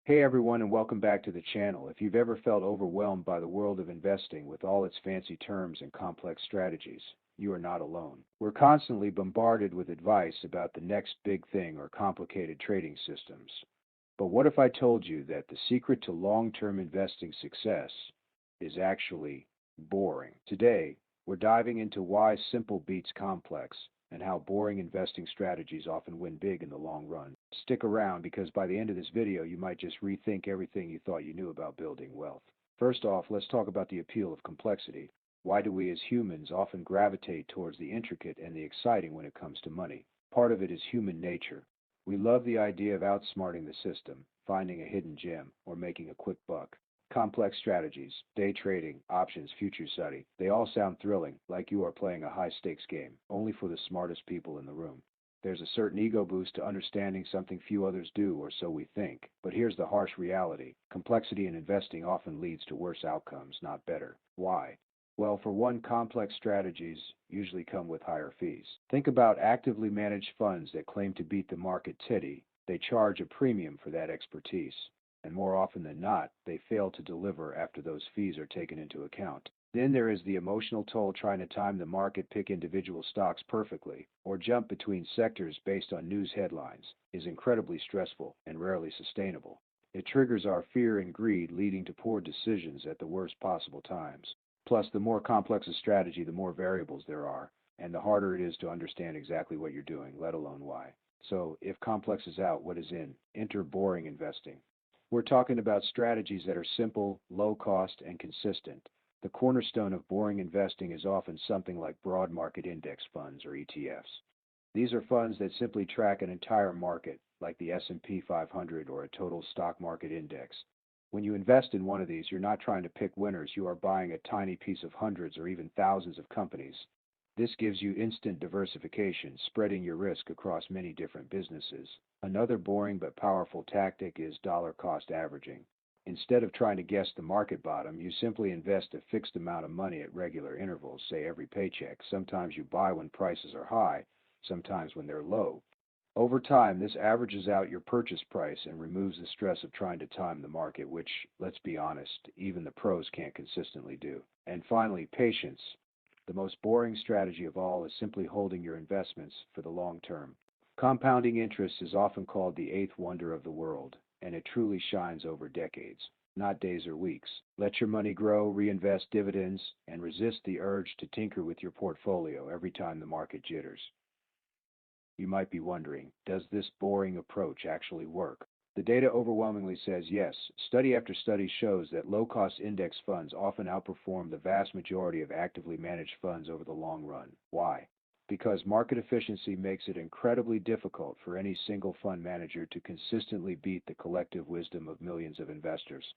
Hey everyone, and welcome back to the channel. If you've ever felt overwhelmed by the world of investing with all its fancy terms and complex strategies, you are not alone. We're constantly bombarded with advice about the next big thing or complicated trading systems. But what if I told you that the secret to long-term investing success is actually boring? Today, we're diving into why simple beats complex and how boring investing strategies often win big in the long run. Stick around because by the end of this video, you might just rethink everything you thought you knew about building wealth. First off, let's talk about the appeal of complexity. Why do we as humans often gravitate towards the intricate and the exciting when it comes to money? Part of it is human nature. We love the idea of outsmarting the system, finding a hidden gem, or making a quick buck. Complex strategies, day trading, options, future study, they all sound thrilling, like you are playing a high-stakes game, only for the smartest people in the room. There's a certain ego boost to understanding something few others do, or so we think. But here's the harsh reality. Complexity in investing often leads to worse outcomes, not better. Why? Well, for one, complex strategies usually come with higher fees. Think about actively managed funds that claim to beat the market titty. They charge a premium for that expertise, and more often than not, they fail to deliver after those fees are taken into account. Then there is the emotional toll trying to time the market, pick individual stocks perfectly, or jump between sectors based on news headlines is incredibly stressful and rarely sustainable. It triggers our fear and greed, leading to poor decisions at the worst possible times. Plus, the more complex a strategy, the more variables there are, and the harder it is to understand exactly what you're doing, let alone why. So, if complex is out, what is in? Enter boring investing. We're talking about strategies that are simple, low cost, and consistent. The cornerstone of boring investing is often something like broad market index funds or ETFs. These are funds that simply track an entire market, like the S&P 500 or a total stock market index. When you invest in one of these, you're not trying to pick winners, you are buying a tiny piece of hundreds or even thousands of companies. This gives you instant diversification, spreading your risk across many different businesses. Another boring but powerful tactic is dollar cost averaging. Instead of trying to guess the market bottom, you simply invest a fixed amount of money at regular intervals, say every paycheck. Sometimes you buy when prices are high, sometimes when they're low. Over time, this averages out your purchase price and removes the stress of trying to time the market, which, let's be honest, even the pros can't consistently do. And finally, patience. The most boring strategy of all is simply holding your investments for the long term. Compounding interest is often called the eighth wonder of the world, and it truly shines over decades, not days or weeks. Let your money grow, reinvest dividends, and resist the urge to tinker with your portfolio every time the market jitters. You might be wondering, does this boring approach actually work? The data overwhelmingly says yes. Study after study shows that low-cost index funds often outperform the vast majority of actively managed funds over the long run. Why? Because market efficiency makes it incredibly difficult for any single fund manager to consistently beat the collective wisdom of millions of investors.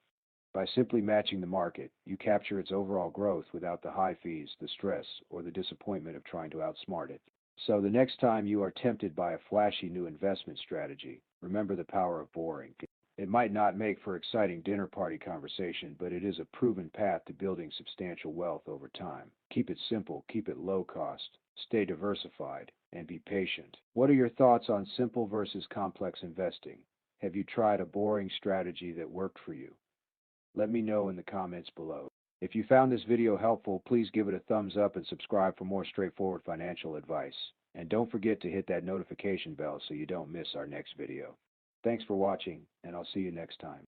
By simply matching the market, you capture its overall growth without the high fees, the stress, or the disappointment of trying to outsmart it. So the next time you are tempted by a flashy new investment strategy, remember the power of boring. It might not make for exciting dinner party conversation, but it is a proven path to building substantial wealth over time. Keep it simple, keep it low cost, stay diversified, and be patient. What are your thoughts on simple versus complex investing? Have you tried a boring strategy that worked for you? Let me know in the comments below. If you found this video helpful, please give it a thumbs up and subscribe for more straightforward financial advice. And don't forget to hit that notification bell so you don't miss our next video. Thanks for watching, and I'll see you next time.